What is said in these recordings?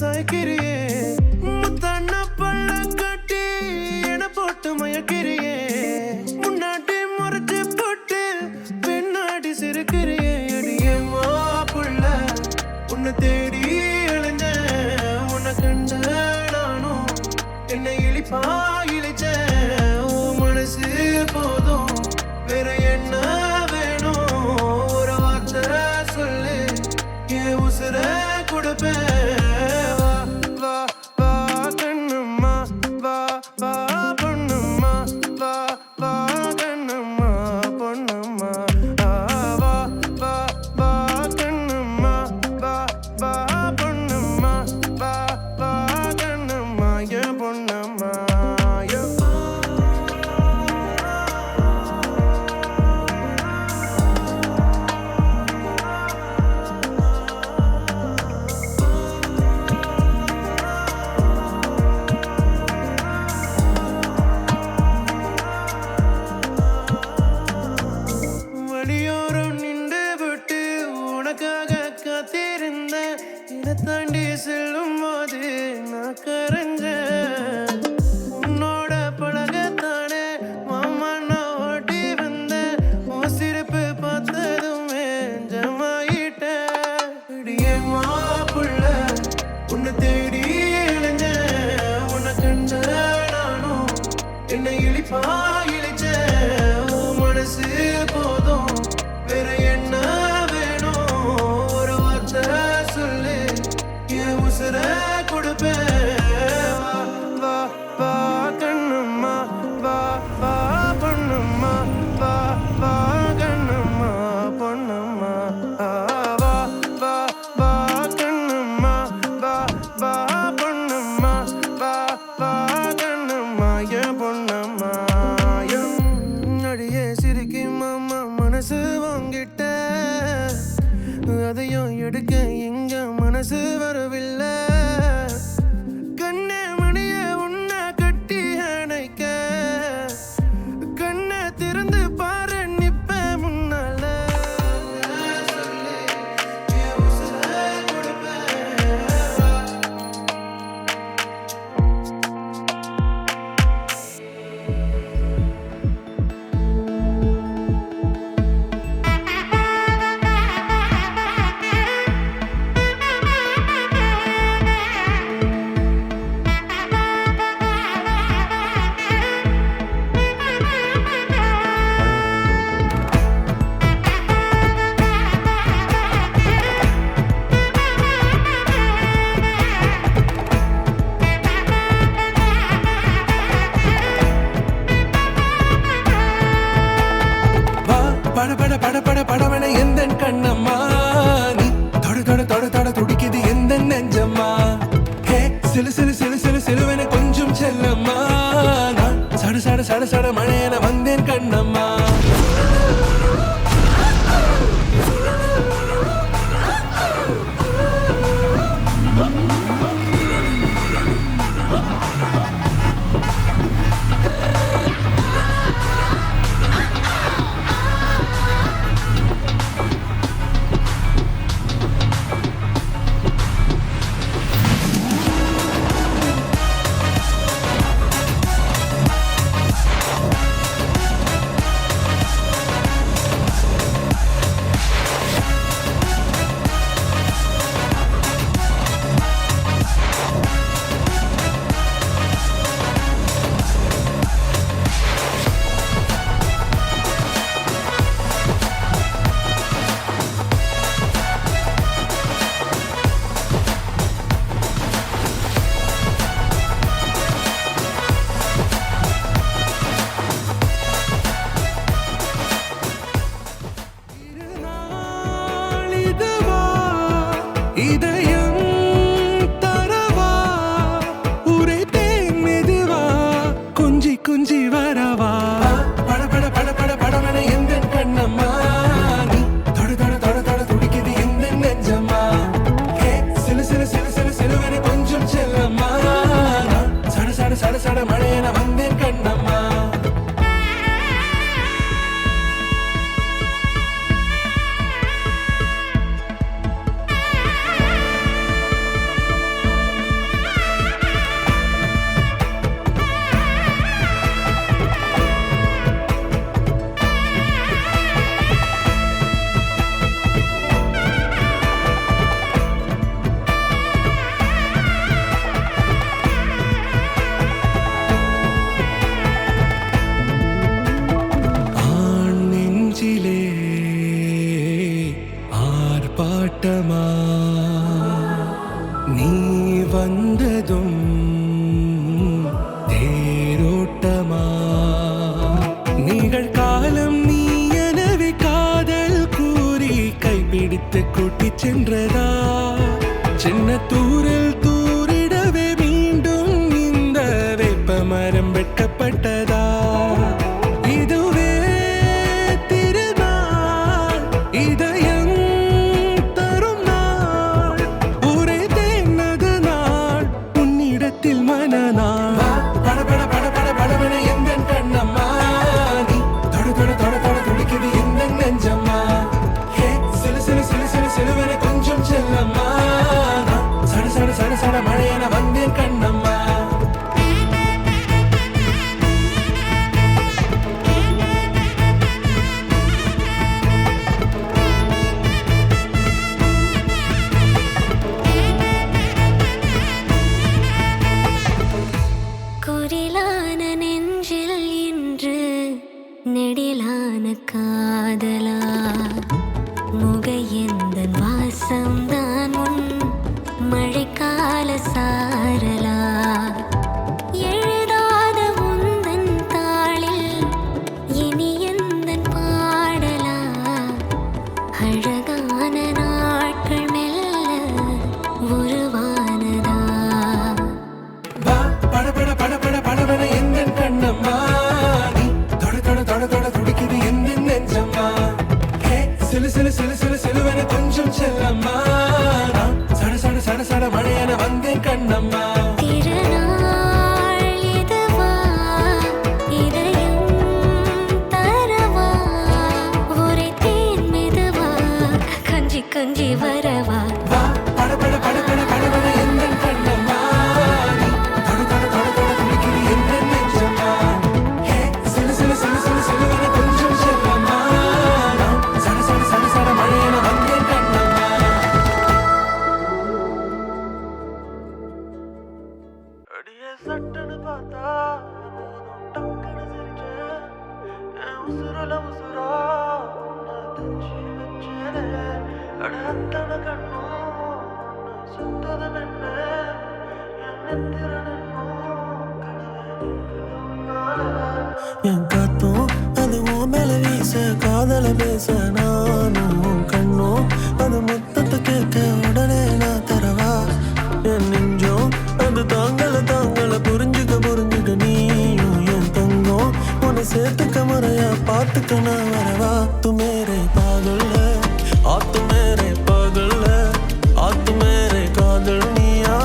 சாய்க்கிறியே முத்தான பள்ள கட்டி என போட்டு மயக்கிறியே முன்னாடி முறைச்சு போட்டு பின்னாடி சிரிக்கிறியே அடியே மாப்புள்ள உன்னை தேடி அலைஞ்ச உன்னை கண்ட நானும் என்னை இழிப்பா இழிச்ச மனசு போதும் வேற என்ன வேணும் ஒரு வார்த்தை சொல்லு என் உசுர கொடுப்பேன் தாண்டி செல்லும் போது நான் கரைஞ்சேன் உன்னோட பழகத்தானே மாமா நான் ஓட்டி வந்தேன் உன் சிரிப்பு பார்த்ததுமே ஜமாயிட்டேன் இடியே மாப்புள்ள உன்னை தேடி இளைஞ்சேன் உன்னை கண்ட நானும் என்னை இழிப்பா இழிச்சேன் மனசு போதும் வேற என்ன வேணும் ஒரு வார்த்தை சொல்லு உசுர கொடுப்பேன் வா வா கண்ணும்மா வா வா பொண்ணும்மா வா வா கண்ணும்மா பொண்ணும்மா வா வா வா கண்ணும்மா வா வா பொண்ணும்மா வா வா கண்ணும்மா என் பொண்ணும்மா அடியே சிரிக்கி மாமா மனசு வாங்கிட்ட அதையும் எடுக்க எங்க மனசு வரவில்லை கண்ணே மணிய உன்னை கட்டி அணைக்க கண்ணை திறந்து பாரு நிப்ப முன்னால படவன எந்த கண்ணம்மா நீ தொட தொட தொட தொட துடிக்குது எந்த நெஞ்சம்மா ஹே சிலு சிலு சிலு சிலு சிலுவன கொஞ்சம் செல்லம்மா நான் சட சட சட சட மழையன வந்தேன் கண்ணம்மா இதயம் தரவா உரைத்தேன் மெதுவா கொஞ்சி கொஞ்சி வரவா பட பட பட பட படவன எந்த கண்ணம்மா நீ தொட தொட தொட தொட துடிக்குது எந்த நெஞ்சம்மா ஹே சிலு சிலு சிலு சிலு சிலுவன கொஞ்சம் செல்லம்மா சட சட சட சட மழையன வந்தேன் கண்ணம்மா நிகழ்காலம் நீ எனவே காதல் கூறி கைப்பிடித்து கூட்டிச் சென்றதா சின்ன தூரல் தூரிடவே மீண்டும் இந்த வேப்ப மரம் வெட்கப்பட்டதா இதுவே திருநாள் இதயம் தரும் நாள் ஒரே தேனது நாள் உன்னிடத்தில் மனநாள் படபட படபட படபட எந்தன் கண்ணம்மா நீ தொட தொட தொட தொட துடிக்குது எந்தன் நெஞ்சம்மா ஹே சிலு சிலு சிலு சிலு சிலுவென கொஞ்சம் செல்லம்மா சட சட சட சட மழையென வந்தேன் கண்ணம்மா குரிலான நெஞ்சில் இன்று நெடிலான காதலா முகையெந்தன் வாசம்தான் உன் மழைக்கால சாரலா எழுதாத உந்தன் தாளில் இனி எந்தன் பாடலா அழகான நாட்கள் மெல்ல உருவானதா படபட படபட படபட எந்தன் கண்ணம்மா நீ தொட தொட தொட தொட துடிக்குது எந்தன் நெஞ்சம்மா ஹே சிலு சிலு சிலு சிலு சிலுவென கொஞ்சம் செல்லம்மா சட சட சட சட மழையென வந்தேன் கண்ணம்மா திருநாள் இதுவா இதயம் தரவா ஒரே தேன் மெதுவா கஞ்சி கஞ்சி வரவா படபட படபட படபட எந்தன் கண்ணம்மா நீ தொட தொட தொட தொட துடிக்குது எந்தன் நெஞ்சம்மா ஹே சிலு சிலு சிலு சிலு சிலுவென கொஞ்சம் செல்லம்மா சட சட சட சட மழையென வந்தேன் கண்ணம்மா அடியே சட்டுன்னு பார்த்தா டக்குன்னு சிரிச்சேன் என் உசுரல உசுரா உன்னை தச்சு வச்சேனே அட அத்தனை கண்ணும் உன்னை சுத்தது மென்ன என் நெத்திர நின்னும் என் காத்தும் அது உன் மேல வீச காதல பேச நானும் கண்ணும் அது மொத்தத்தை கேட்க உடனே நான் தரவா என் நெஞ்சம் அது தாங்கள புரிஞ்சுக்க நீயும் என் தங்கம் உன்னை சேர்த்துக்க முறையா பார்த்துக்க நான் வரவா து மேரே பாகல் है आ तू मेरे पागल है आ तू मेरे காதல் நீயா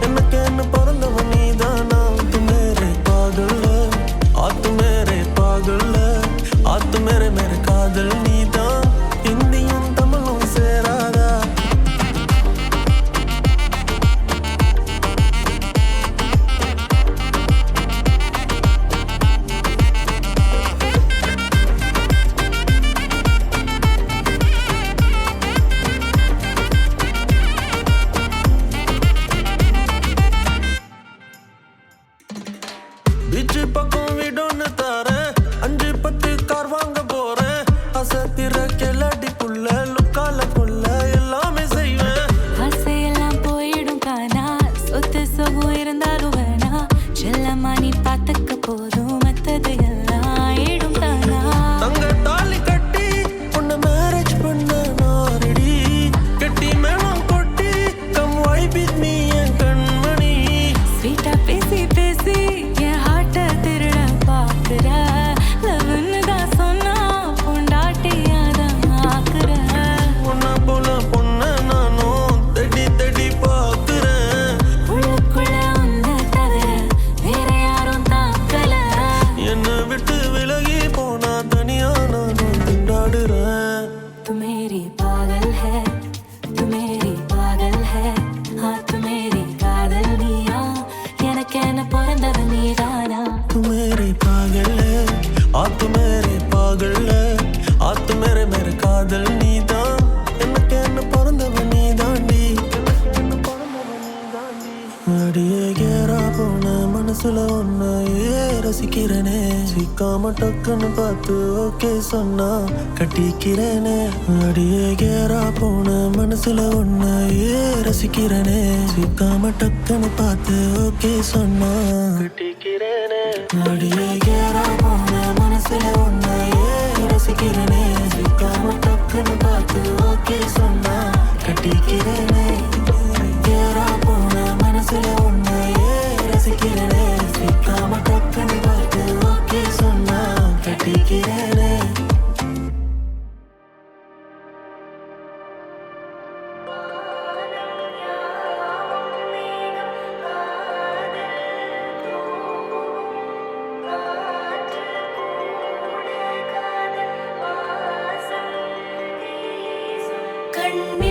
எனக்கு என்ன பிறந்தவன் நீதானா तू मेरे पागल है आ तू मेरे पागल है आ तू मेरे காதல் நீதான் இந்தியும் தமிழும் சேராதா பீச்சு பக்கம் வீடொன்னு தாரேன் 5-10 கார் வாங்க போறேன் அசத்திர கிளடி புள்ள லுக்கால புள்ள எல்லாமே செய்வேன் ஆசையெல்லாம் போயிடும் காணா சொத்து சொகம் இருந்தாலும் வேணா செல்லம்மா நீ பார்த்துக்க போதும் மத்தது எல்லாம் ஆயிடும் தானா தங்க தாலி கட்டி உன்னை மேரேஜ் பண்ண நான் ரெடி கட்டி மேளம் கொட்டி கம் வைப் வித் மீ என் கண்மணி ஸ்வீட்டா பேசி பேசி என் ஹார்ட்டை திருட பாக்குற லவ்னு தான் சொன்னா பொண்டாட்டியாதான் ஆக்குற உன்னை போல பொண்ணை நானும் தேடி பார்க்கிறேன் உள்ளுக்குள்ள உன்னை தவிர வேற யாரும் தாக்கல என்னை விட்டு விலகி போனா தனியா நானும் திண்டாடுறேன் तू मेरी पागल है तू मेरी पागल है हाँ तू मेरी காதல் நீயா எனக்கு என்ன பிறந்தவன் நீதானா तू मेरे पागल है आ तू मेरे पागल है आ तू मेरे காதல் நீதான் எனக்கு என்ன பிறந்தவன் நீதாண்டி அடியே கேரா போன மனசுல ஒன்னையே ரசிக்கிறேனே சிக்காம டக்குன்னு பார்த்து ஓகே சொன்னா கட்டிக்கிறேனே அடியே கேரா போன மனசுல ஒன்னையே ரசிக்கிறேனே சிக்காம டக்குன்னு பார்த்து ஓகே சொன்னா கட்டிக்கிறேனே அடியே கேரா போன மனசுல ஒன்ன படிக்கிறேனே. கண்ணே